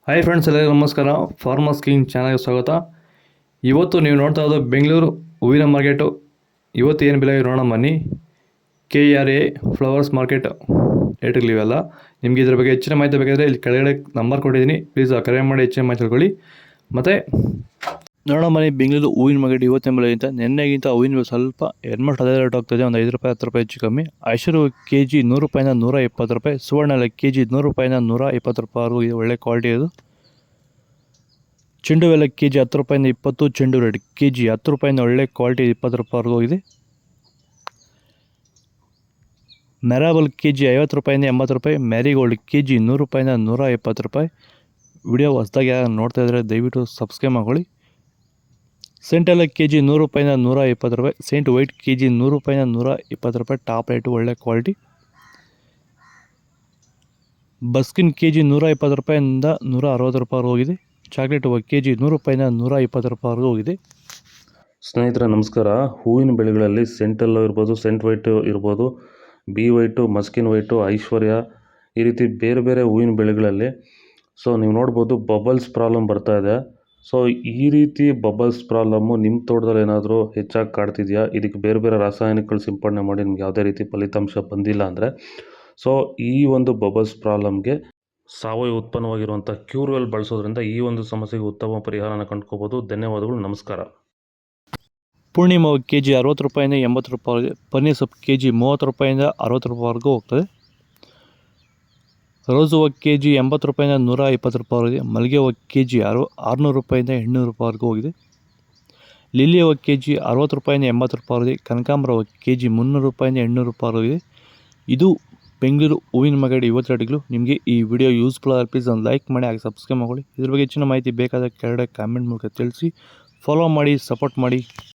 Hi friends, ಎಲ್ಲರಿಗೂ ನಮಸ್ಕಾರ. Farmers king ಚಾನಲ್ಗೆ ಸ್ವಾಗತ. ಇವತ್ತು ನೀವು ನೋಡ್ತಾ ಇರೋದು ಬೆಂಗಳೂರು ಹೂವಿನ ಮಾರ್ಕೆಟು. ಇವತ್ತು ಏನು ಬೆಲೆ ನೋಡೋಣ ಬನ್ನಿ. KRA ಫ್ಲವರ್ಸ್ ಮಾರ್ಕೆಟ್ ರೇಟ್ಗಳಿವೆಲ್ಲ. ನಿಮಗೆ ಇದ್ರ ಬಗ್ಗೆ ಹೆಚ್ಚಿನ ಮಾಹಿತಿ ಬೇಕಾದರೆ ಇಲ್ಲಿ ಕೆಳಗಡೆ ನಂಬರ್ ಕೊಟ್ಟಿದ್ದೀನಿ, ಪ್ಲೀಸ್ ಕರೆ ಮಾಡಿ ಹೆಚ್ಚಿನ ಮಾಹಿತಿ ತಿಳ್ಕೊಳ್ಳಿ. ಮತ್ತು ನೋಡೋಣ ಬನ್ನಿ, ಬೆಂಗಳೂರು ಹೂವಿನ ಮಾರ್ಕೆಟ್ ಇವತ್ತಿನ ಬೆಲೆಗಿಂತ ನಿನ್ನೆಗಿಂತ ಹೂವಿನ ಬೆಲೆ ಸ್ವಲ್ಪ ಆಲ್ಮೋಸ್ಟ್ ಅದೇ ರೇಟ್ ಹೋಗ್ತದೆ. ಒಂದು 5 ರೂಪಾಯಿ 10 ರೂಪಾಯಿ ಹೆಚ್ಚು ಕಮ್ಮಿ. ಐಶ್ವರ್ಯ KG 100 ರೂಪಾಯಿಂದ 120 ರೂಪಾಯಿ. ಸುವರ್ಣ KG 100 ರೂಪಾಯಿಂದ 120 ರೂಪಾಯಿವರೆಗೂ ಇದೆ, ಒಳ್ಳೆ ಕ್ವಾಲಿಟಿ ಇದು. ಚೆಂಡು ಎಲ್ಲ KG 10 ರೂಪಾಯಿಂದ 20. ಚೆಂಡು ರೆಡ್ KG 10 ರೂಪಾಯಿಂದ ಒಳ್ಳೆ ಕ್ವಾಲಿಟಿ 20 ರೂಪಾಯಿವರೆಗೂ ಹೋಗಿದೆ. ಮೆರಾಬಲ್ KG 50 ರೂಪಾಯಿಂದ 80 ರೂಪಾಯಿ. ಮ್ಯಾರಿಗೋಲ್ಡ್ KG 100 ರೂಪಾಯಿಂದ 120 ರೂಪಾಯಿ. ವಿಡಿಯೋ ಹೊಸದಾಗಿ ಯಾರು ನೋಡ್ತಾ ಇದ್ದರೆ ದಯವಿಟ್ಟು ಸಬ್ಸ್ಕ್ರೈಬ್ ಮಾಡ್ಕೊಳ್ಳಿ. ಸೆಂಟ್ ಎಲ್ಲ KG 100 ರೂಪಾಯಿಂದ 120 ರೂಪಾಯಿ. ಸೆಂಟ್ ವೈಟ್ KG 100 ರೂಪಾಯಿಂದ 120 ರೂಪಾಯಿ. ಟಾಪ್ ರೇಟು ಒಳ್ಳೆ ಕ್ವಾಲಿಟಿ. ಬಸ್ಕಿನ್ KG 120 ರೂಪಾಯಿಂದ 160 ರೂಪಾಯಿವರೆಗೂ ಹೋಗಿದೆ. ಚಾಕ್ಲೇಟ್ KG 100 ರೂಪಾಯಿಂದ 120 ರೂಪಾಯಿವರೆಗೂ ಹೋಗಿದೆ. ಸ್ನೇಹಿತರೆ ನಮಸ್ಕಾರ. ಹೂವಿನ ಬೆಳೆಗಳಲ್ಲಿ ಸೆಂಟೆಲ್ಲೋ ಇರ್ಬೋದು, ಸೆಂಟ್ ವೈಟು ಇರ್ಬೋದು, ಬಿ ವೈಟು, ಮಸ್ಕಿನ್ ವೈಟು, ಐಶ್ವರ್ಯ, ಈ ರೀತಿ ಬೇರೆ ಬೇರೆ ಹೂವಿನ ಬೆಳೆಗಳಲ್ಲಿ ನೀವು ನೋಡ್ಬೋದು ಬಬಲ್ಸ್ ಪ್ರಾಬ್ಲಮ್ ಬರ್ತಾ ಇದೆ. ಈ ರೀತಿ ಬಬಲ್ಸ್ ಪ್ರಾಬ್ಲಮ್ಮು ನಿಮ್ಮ ತೋಟದಲ್ಲಿ ಏನಾದರೂ ಹೆಚ್ಚಾಗಿ ಕಾಡ್ತಿದೆಯಾ? ಇದಕ್ಕೆ ಬೇರೆ ಬೇರೆ ರಾಸಾಯನಿಕಗಳು ಸಿಂಪಡಣೆ ಮಾಡಿ ನಿಮ್ಗೆ ಯಾವುದೇ ರೀತಿ ಫಲಿತಾಂಶ ಬಂದಿಲ್ಲ ಅಂದರೆ ಈ ಒಂದು ಬಬಲ್ಸ್ ಪ್ರಾಬ್ಲಮ್ಗೆ ಸಾವಯವ ಉತ್ಪನ್ನವಾಗಿರುವಂಥ ಕ್ಯೂರ್ವೆಲ್ ಬಳಸೋದ್ರಿಂದ ಈ ಒಂದು ಸಮಸ್ಯೆಗೆ ಉತ್ತಮ ಪರಿಹಾರನ ಕಂಡುಕೋಬೋದು. ಧನ್ಯವಾದಗಳು, ನಮಸ್ಕಾರ. ಪೂರ್ಣಿಮಾ KG 60 ರೂಪಾಯಿಂದ 80 ರೂಪಾಯಿ. ಪನ್ನೀರ್ ಸೊಪ್ಪು KG 30 ರೂಪಾಯಿಂದ 60 ರೂಪಾಯಿವರೆಗೂ ಹೋಗ್ತದೆ. ರೋಸ್ ಹೂವು KG 80 ರೂಪಾಯಿಂದ 120 ರೂಪಾಯಿವರೆಗೆ. ಮಲ್ಲಿಗೆ ಹೂವು KG 600 ರೂಪಾಯಿಂದ 800 ರೂಪಾಯಿವರೆಗೂ ಹೋಗಿದೆ. ಲಿಲ್ಲಿ ಹೂವು KG 60 ರೂಪಾಯಿಂದ 80 ರೂಪಾಯಿವರೆಗೆ. ಕನಕಾಂಬರ ಹೂವು KG 300 ರೂಪಾಯಿಂದ 800 ರೂಪಾಯಿವರೆಗೆ. ಇದು ಬೆಂಗಳೂರು ಹೂವಿನ ಮಾರ್ಕೆಟ್ ಇವತ್ತು ರೇಟ್ಗಳು. ನಿಮಗೆ ಈ ವಿಡಿಯೋ ಯೂಸ್ಫುಲ್ ಆದರೆ ಪ್ಲೀಸ್ ಒಂದು ಲೈಕ್ ಮಾಡಿ, ಹಾಗೆ ಸಬ್ಸ್ಕ್ರೈಬ್ ಮಾಡ್ಕೊಳ್ಳಿ. ಇದ್ರ ಬಗ್ಗೆ ಹೆಚ್ಚಿನ ಮಾಹಿತಿ ಬೇಕಾದ ಕೆಳಗಡೆ ಕಾಮೆಂಟ್ ಮೂಲಕ ತಿಳಿಸಿ. ಫಾಲೋ ಮಾಡಿ, ಸಪೋರ್ಟ್ ಮಾಡಿ.